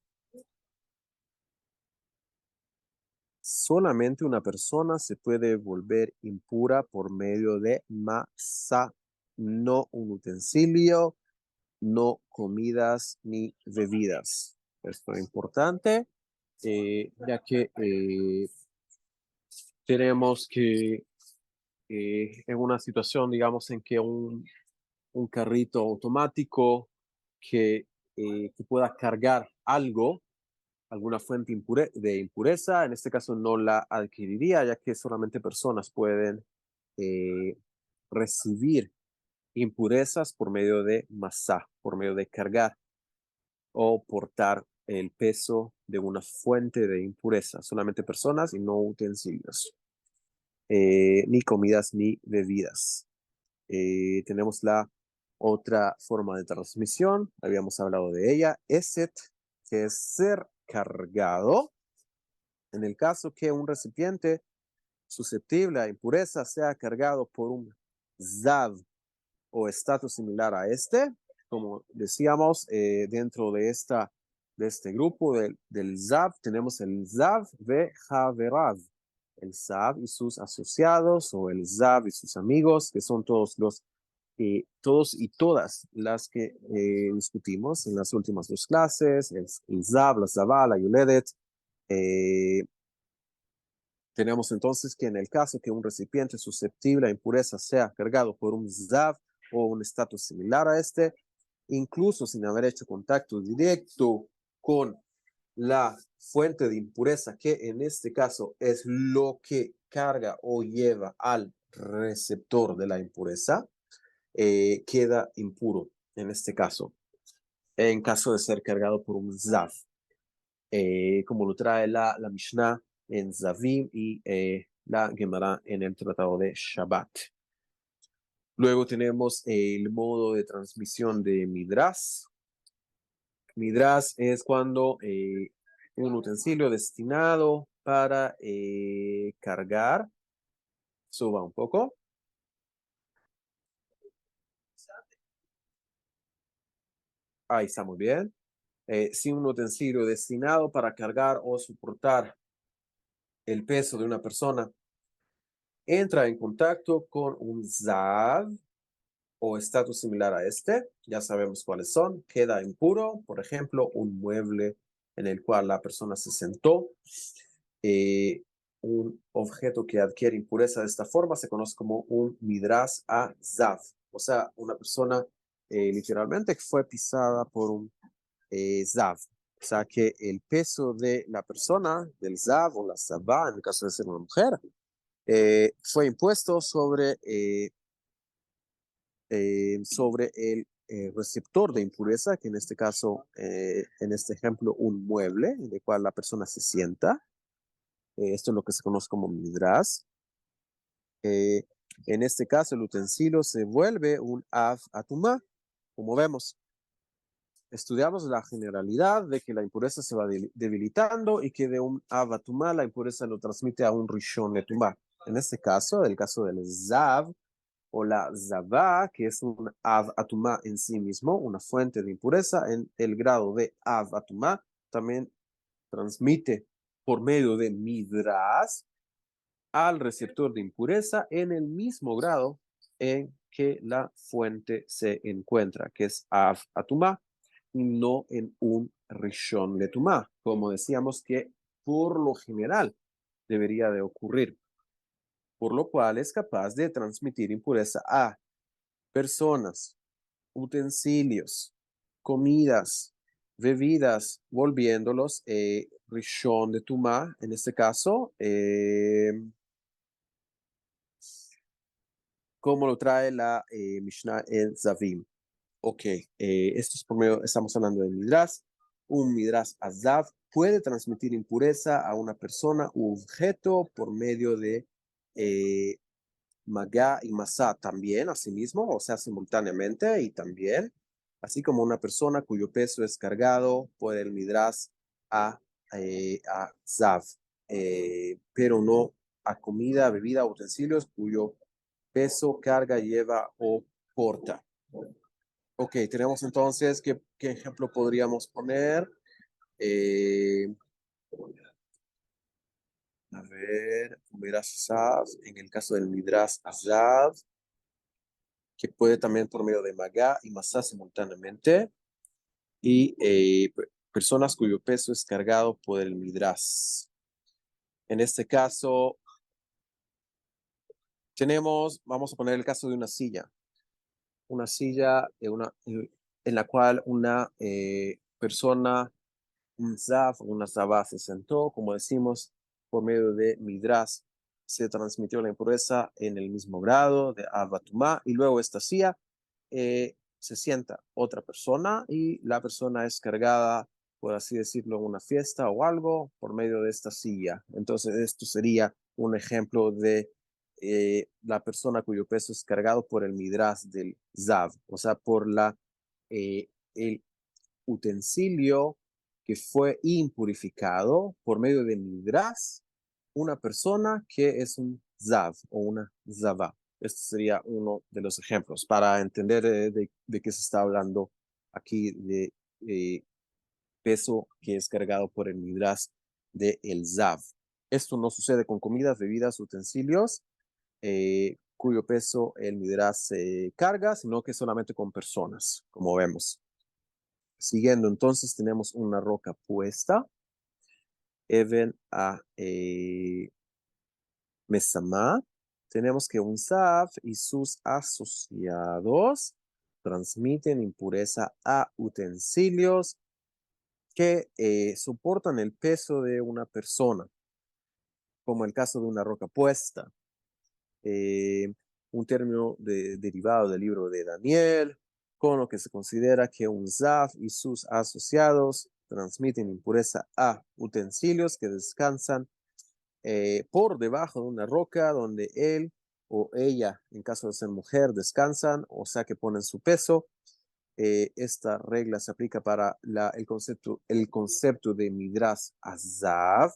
Solamente una persona se puede volver impura por medio de masa, no un utensilio, no comidas ni bebidas. Esto es importante, ya que tenemos que en una situación, digamos, en que un carrito automático que pueda cargar algo, alguna fuente de impureza, en este caso no la adquiriría, ya que solamente personas pueden eh, recibir impurezas por medio de masá, por medio de cargar o portar el peso de una fuente de impureza, solamente personas y no utensilios, ni comidas ni bebidas. Tenemos la otra forma de transmisión, habíamos hablado de ella, eset, que es ser cargado, En el caso que un recipiente susceptible a impureza sea cargado por un zav o estatus similar a este, como decíamos, dentro de este grupo del zav, tenemos el zav ve javerav, el zav y sus asociados, o el zav y sus amigos, que son todos y todas las que discutimos en las últimas dos clases, el zav, la zavá, la yuledet. Tenemos entonces que en el caso que un recipiente susceptible a impureza sea cargado por un zav o un estatus similar a este, incluso sin haber hecho contacto directo con la fuente de impureza, que en este caso es lo que carga o lleva al receptor de la impureza, queda impuro en este caso, en caso de ser cargado por un zav, como lo trae la Mishnah en Zavim y la Gemara en el Tratado de Shabbat. Luego tenemos el modo de transmisión de Midrash. Midrash es cuando un utensilio destinado para cargar, suba un poco. Ahí está muy bien. Si un utensilio destinado para cargar o soportar el peso de una persona entra en contacto con un zav o estatus similar a este, ya sabemos cuáles son, queda impuro, por ejemplo, un mueble en el cual la persona se sentó, un objeto que adquiere impureza de esta forma se conoce como un midrash a zav, o sea, una persona literalmente que fue pisada por un zav, o sea que el peso de la persona, del zav o la zavá, en el caso de ser una mujer, fue impuesto sobre el receptor de impureza, que en este caso, en este ejemplo, un mueble en el cual la persona se sienta. Esto es lo que se conoce como midrash. Eh, en este caso, el utensilio se vuelve un av atumá, como vemos. Estudiamos la generalidad de que la impureza se va debilitando y que de un av atumá la impureza lo transmite a un rishon letumá. En este caso, el caso del zav, o la zavá, que es un av atumá en sí mismo, una fuente de impureza, en el grado de av atumá, también transmite por medio de midrash al receptor de impureza en el mismo grado en que la fuente se encuentra, que es av atumá, y no en un rishon letumá, como decíamos que por lo general debería de ocurrir, por lo cual es capaz de transmitir impureza a personas, utensilios, comidas, bebidas, volviéndolos rishon de tumá, en este caso, como lo trae la Mishnah en Zavim. Ok, esto es por medio, estamos hablando de Midrash. Un Midrash Azav puede transmitir impureza a una persona u objeto por medio de Magá y Masá también, asimismo, o sea, simultáneamente y también, así como una persona cuyo peso es cargado por el Midrash a Zav, pero no a comida, bebida, utensilios cuyo peso, carga, lleva o porta. Ok, tenemos entonces, ¿qué ejemplo podríamos poner? Eh, a ver, Midrash Azav, en el caso del Midrash Azav, que puede también por medio de Magá y Masá simultáneamente, y personas cuyo peso es cargado por el Midrash. En este caso, vamos a poner el caso de una silla en la cual una persona, un zaf o una zabá se sentó, como decimos, por medio de Midrash, se transmitió la impureza en el mismo grado de Abatumá, y luego esta silla se sienta otra persona y la persona es cargada, por así decirlo, en una fiesta o algo por medio de esta silla. Entonces, esto sería un ejemplo de la persona cuyo peso es cargado por el midrash del Zav, o sea, por el utensilio que fue impurificado por medio de Midrash, una persona que es un Zav o una Zavá. Este sería uno de los ejemplos para entender de qué se está hablando aquí de peso que es cargado por el Midrash de el Zav. Esto no sucede con comidas, bebidas, utensilios, cuyo peso el Midrash se carga, sino que solamente con personas, como vemos. Siguiendo, entonces tenemos una roca puesta, Even a Mesamá. Tenemos que un Zav y sus asociados transmiten impureza a utensilios que soportan el peso de una persona, como el caso de una roca puesta. Un término derivado del libro de Daniel, con lo que se considera que un Zav y sus asociados transmiten impureza a utensilios que descansan por debajo de una roca donde él o ella, en caso de ser mujer, descansan, o sea que ponen su peso. Esta regla se aplica para el concepto de Midrash Azav,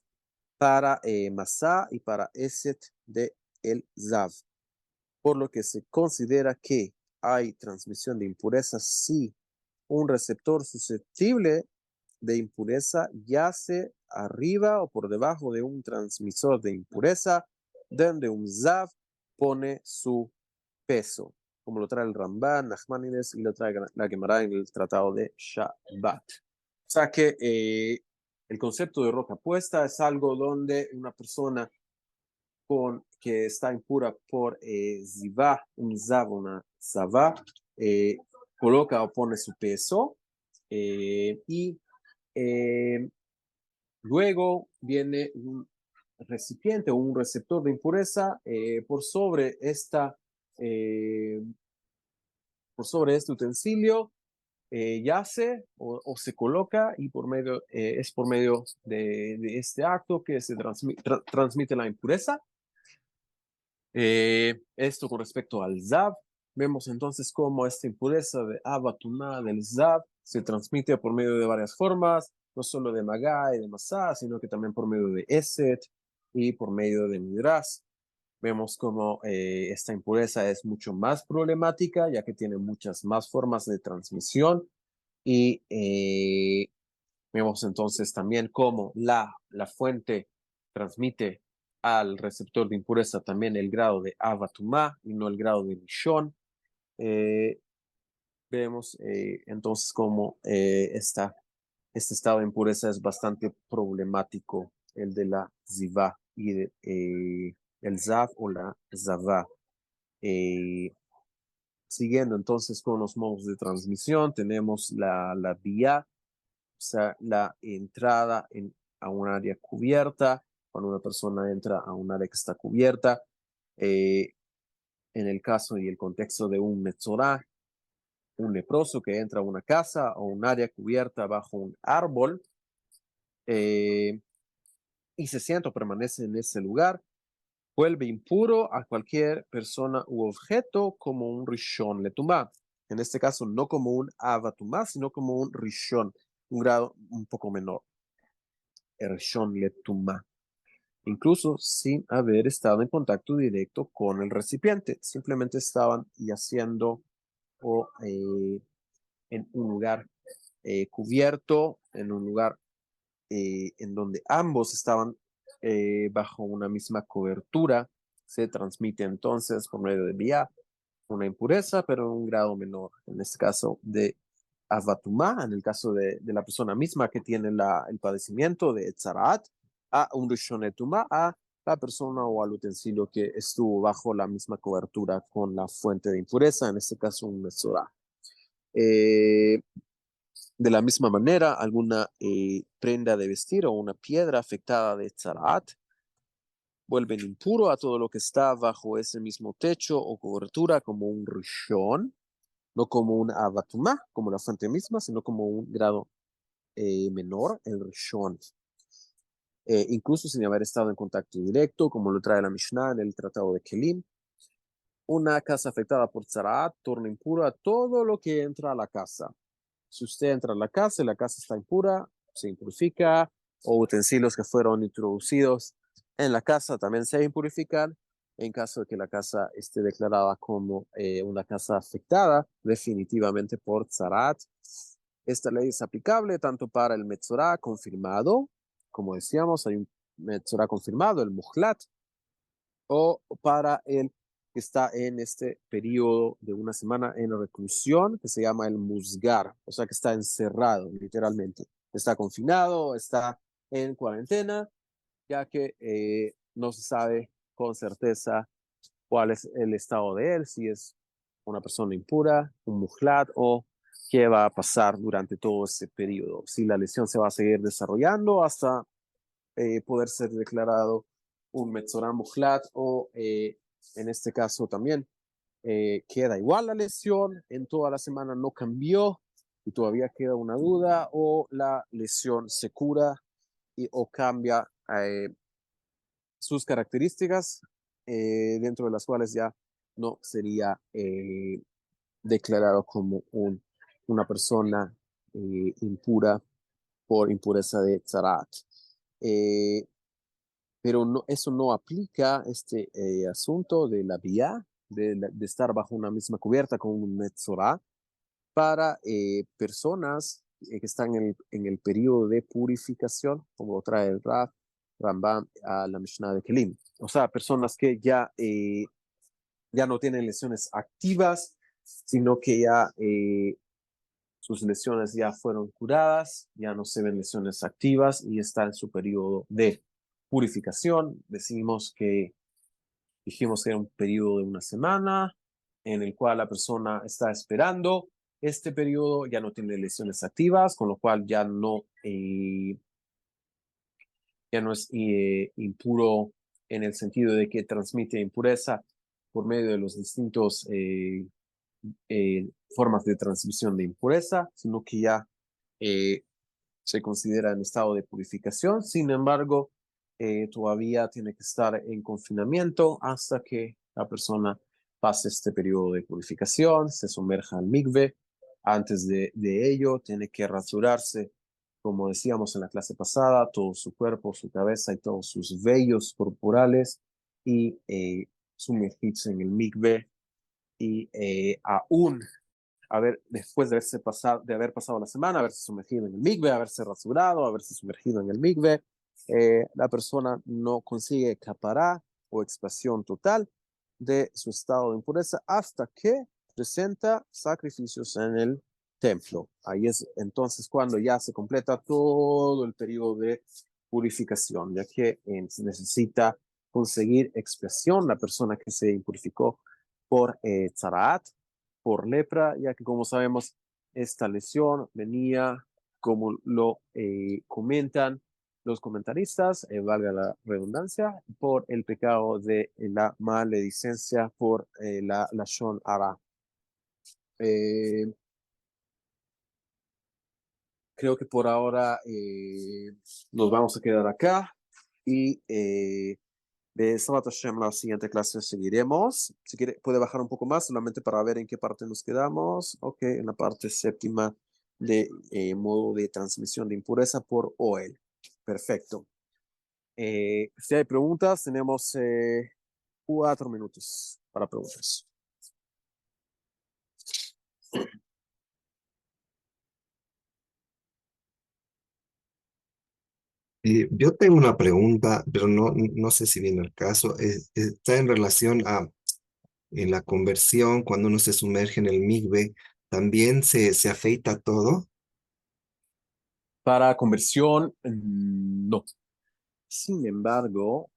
para Masá y para Eset de el Zav, por lo que se considera que hay transmisión de impureza si un receptor susceptible de impureza yace arriba o por debajo de un transmisor de impureza, donde un Zav pone su peso, como lo trae el Ramban, Nachmanides y lo trae la Gemara en el Tratado de Shabbat. O sea que el concepto de roca puesta es algo donde una persona que está impura por Zivá, un Zav, una Zavá, coloca o pone su peso y luego viene un recipiente o un receptor de impureza por sobre este utensilio, yace o se coloca y es por medio de este acto que se transmite la impureza. Esto con respecto al Zav. Vemos entonces cómo esta impureza de Abatuna del Zav se transmite por medio de varias formas, no solo de Magá y de Masá, sino que también por medio de Eset y por medio de Midrash. Vemos cómo esta impureza es mucho más problemática, ya que tiene muchas más formas de transmisión. Y vemos entonces también cómo la fuente transmite al receptor de impureza también el grado de Avatumá y no el grado de Rishon. Vemos entonces cómo este estado de impureza es bastante problemático, el de la Zivá y el Zav o la Zavá. Siguiendo entonces con los modos de transmisión, tenemos la vía, o sea, la entrada a un área cubierta, cuando una persona entra a un área que está cubierta. Eh, en el caso y el contexto de un metzorá, un leproso que entra a una casa o un área cubierta bajo un árbol eh, y se sienta o permanece en ese lugar, vuelve impuro a cualquier persona u objeto como un rishon letumá. En este caso, no como un avatumá, sino como un rishon, un grado un poco menor. El rishon letumá. Incluso sin haber estado en contacto directo con el recipiente. Simplemente estaban yaciendo o en un lugar cubierto, en un lugar en donde ambos estaban bajo una misma cobertura. Se transmite entonces por medio de vía una impureza, pero en un grado menor. En este caso de Avatumá, en el caso de la persona misma que tiene el padecimiento de Etzarat, a un Rishonetumá, a la persona o al utensilio que estuvo bajo la misma cobertura con la fuente de impureza, en este caso un Mesorá. Eh, de la misma manera, alguna prenda de vestir o una piedra afectada de Tzaraat vuelven impuro a todo lo que está bajo ese mismo techo o cobertura como un rishon, no como un avatumá, como la fuente misma, sino como un grado menor, el rishon. Incluso sin haber estado en contacto directo, como lo trae la Mishnah en el Tratado de Kelim. Una casa afectada por Tzaraat torna impura todo lo que entra a la casa. Si usted entra a la casa y la casa está impura, se impurifica, o utensilios que fueron introducidos en la casa también se impurifican. En caso de que la casa esté declarada como una casa afectada definitivamente por Tzarat, esta ley es aplicable tanto para el Metzorá confirmado, como decíamos, hay un Metzorá confirmado, el Muhlat, o para el que está en este periodo de una semana en reclusión, que se llama el Musgar, o sea que está encerrado literalmente. Está confinado, está en cuarentena, ya que no se sabe con certeza cuál es el estado de él, si es una persona impura, un mujlat, o qué va a pasar durante todo ese periodo. Si la lesión se va a seguir desarrollando hasta poder ser declarado un Metzorah mujlat, o en este caso también queda igual la lesión, en toda la semana no cambió y todavía queda una duda, o la lesión se cura o cambia sus características, dentro de las cuales ya no sería declarado como una persona impura por impureza de Tzarat. Eh, pero no, eso no aplica este asunto de la vía, de estar bajo una misma cubierta con un Metzorah, para personas que están en el periodo de purificación, como lo trae el Rambam a la Mishnah de Kelim. O sea, personas que ya no tienen lesiones activas, sino que ya sus lesiones ya fueron curadas, ya no se ven lesiones activas y está en su periodo de purificación. Dijimos que era un periodo de una semana en el cual la persona está esperando este periodo, ya no tiene lesiones activas, con lo cual ya no es impuro en el sentido de que transmite impureza por medio de los distintos formas de transmisión de impureza, sino que ya eh, se considera en estado de purificación. Sin embargo, todavía tiene que estar en confinamiento hasta que la persona pase este periodo de purificación, se sumerja al mikve. Antes de ello, tiene que rasurarse, como decíamos en la clase pasada, todo su cuerpo, su cabeza y todos sus vellos corporales, y sumergirse en el mikve. Y aún después de haber pasado la semana, haberse sumergido en el mikve, haberse rasurado, haberse sumergido en el mikve, la persona no consigue capará o expiación total de su estado de impureza hasta que presenta sacrificios en el templo. Ahí es entonces cuando ya se completa todo el periodo de purificación, ya que necesita conseguir expiación la persona que se impurificó por tzaraat, por lepra, ya que como sabemos, esta lesión venía, como lo comentan los comentaristas, valga la redundancia, por el pecado de la maledicencia por la Lashon Hara. Creo que por ahora nos vamos a quedar acá y de Shabbat Hashem, la siguiente clase seguiremos. Si quiere, puede bajar un poco más, solamente para ver en qué parte nos quedamos. Ok, en la parte séptima de modo de transmisión de impureza por OEL. Perfecto. Si hay preguntas, tenemos 4 minutos para preguntas. Yo tengo una pregunta, pero no sé si viene al caso. Está en relación a en la conversión, cuando uno se sumerge en el migbe, ¿también se afeita todo? Para conversión, no. Sin embargo,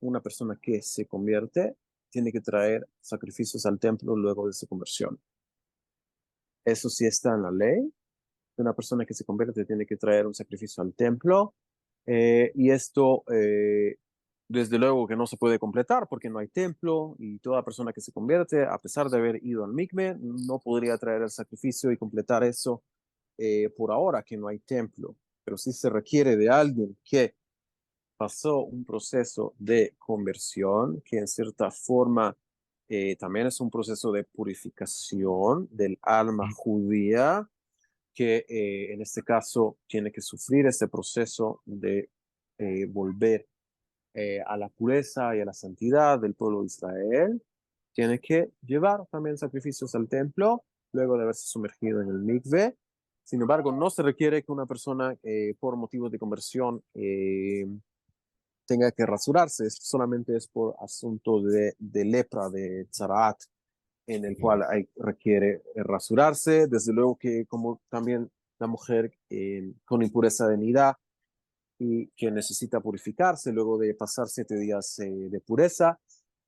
una persona que se convierte tiene que traer sacrificios al templo luego de su conversión. Eso sí está en la ley. Una persona que se convierte tiene que traer un sacrificio al templo. Y esto, desde luego que no se puede completar porque no hay templo, y toda persona que se convierte, a pesar de haber ido al mikve, no podría traer el sacrificio y completar eso por ahora que no hay templo. Pero sí se requiere de alguien que pasó un proceso de conversión, que en cierta forma también es un proceso de purificación del alma judía, que en este caso tiene que sufrir este proceso de volver a la pureza y a la santidad del pueblo de Israel, tiene que llevar también sacrificios al templo luego de haberse sumergido en el mikve. Sin embargo, no se requiere que una persona por motivos de conversión tenga que rasurarse. Esto solamente es por asunto de lepra, de tzaraat, en el cual requiere rasurarse. Desde luego que como también la mujer con impureza de nidá y que necesita purificarse luego de pasar 7 días de pureza,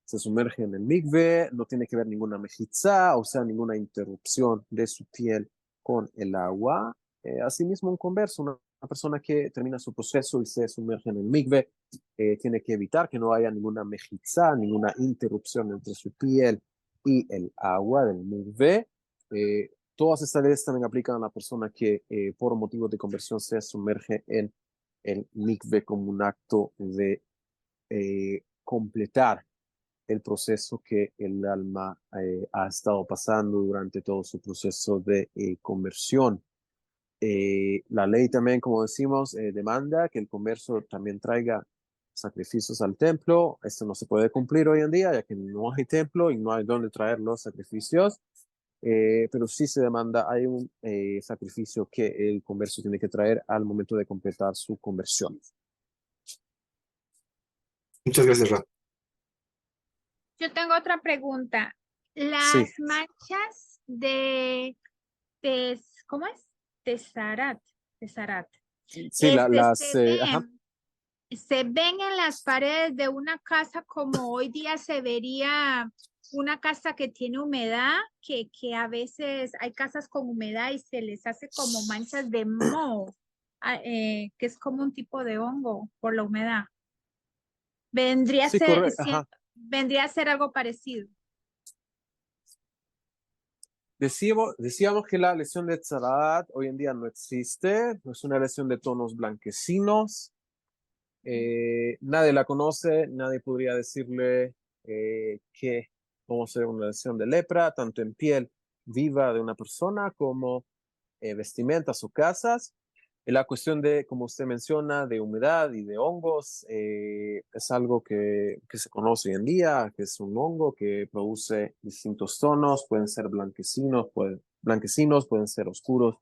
se sumerge en el mikve, no tiene que ver ninguna mejizá, o sea, ninguna interrupción de su piel con el agua. Asimismo, un converso, una persona que termina su proceso y se sumerge en el mikve, tiene que evitar que no haya ninguna mejizá, ninguna interrupción entre su piel y el agua del mikve. Todas estas leyes también aplican a la persona que por motivos de conversión se sumerge en el mikve como un acto de completar el proceso que el alma ha estado pasando durante todo su proceso de conversión. La ley también, como decimos, demanda que el converso también traiga sacrificios al templo. Esto no se puede cumplir hoy en día, ya que no hay templo y no hay dónde traer los sacrificios. Pero sí se demanda, hay un sacrificio que el converso tiene que traer al momento de completar su conversión. Muchas gracias, Ra. Yo tengo otra pregunta. Sí, Las manchas de ¿cómo es? Tesarat, tesarat. sí, ajá. Se ven en las paredes de una casa como hoy día se vería una casa que tiene humedad, que a veces hay casas con humedad y se les hace como manchas de moho, que es como un tipo de hongo por la humedad. Vendría a Sí, ser, correcto, ajá. vendría a ser algo parecido. Decíamos que la lesión de Tzaraat hoy en día no existe, no es una lesión de tonos blanquecinos, nadie la conoce, nadie podría decirle cómo ser una lesión de lepra, tanto en piel viva de una persona como vestimentas o casas. La cuestión de, como usted menciona, de humedad y de hongos, es algo que se conoce hoy en día, que es un hongo que produce distintos tonos, pueden ser blanquecinos, pueden ser oscuros,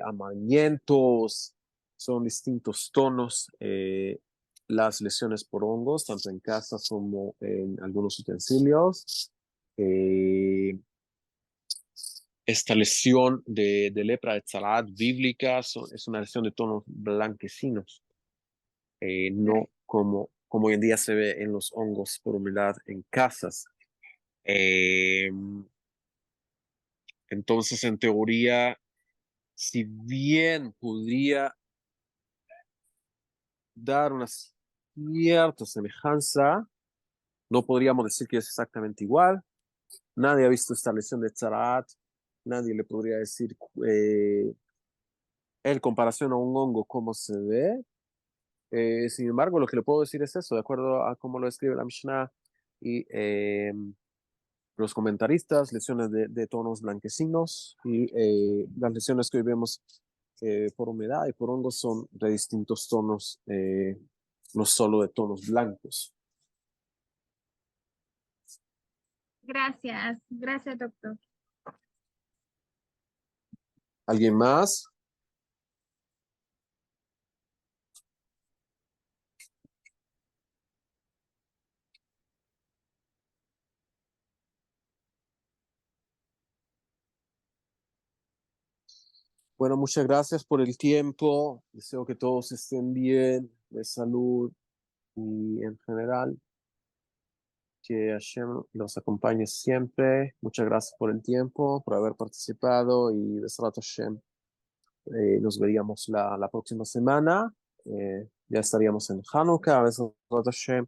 amarillentos, son distintos tonos. Las lesiones por hongos, tanto en casa como en algunos utensilios. Esta lesión de lepra de tzaraat bíblica es una lesión de tonos blanquecinos, no como hoy en día se ve en los hongos por humedad en casas. Eh, entonces, en teoría, si bien podría dar una cierta semejanza, no podríamos decir que es exactamente igual. Nadie ha visto esta lesión de tzaraat, nadie le podría decir en comparación a un hongo cómo se ve. Sin embargo, lo que le puedo decir es eso, de acuerdo a cómo lo escribe la Mishnah y los comentaristas, lesiones de tonos blanquecinos y las lesiones que hoy vemos por humedad y por hongos son de distintos tonos, no solo de tonos blancos. Gracias, gracias, doctor. ¿Alguien más? Bueno, muchas gracias por el tiempo. Deseo que todos estén bien, de salud y en general que Hashem los acompañe siempre. Muchas gracias por el tiempo, por haber participado y Besrat Hashem. Nos veríamos la próxima semana. Ya estaríamos en Hanukkah, Besrat Hashem.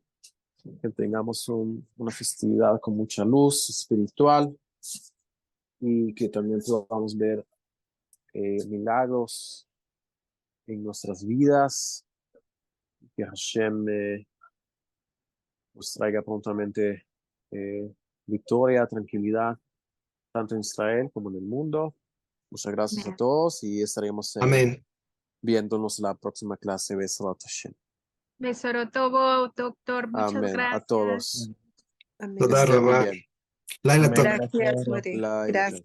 Que tengamos una festividad con mucha luz espiritual y que también podamos ver milagros en nuestras vidas. Que Hashem nos traiga prontamente victoria, tranquilidad, tanto en Israel como en el mundo. Muchas gracias a Amén. todos y estaremos Amén. viéndonos la próxima clase. Besrat Hashem. Besorotobo, doctor, muchas Amén. A gracias. todos. Amén. Que Toda estén muy Rabá. bien. Laila, Amén. Gracias, More. Laila. Gracias.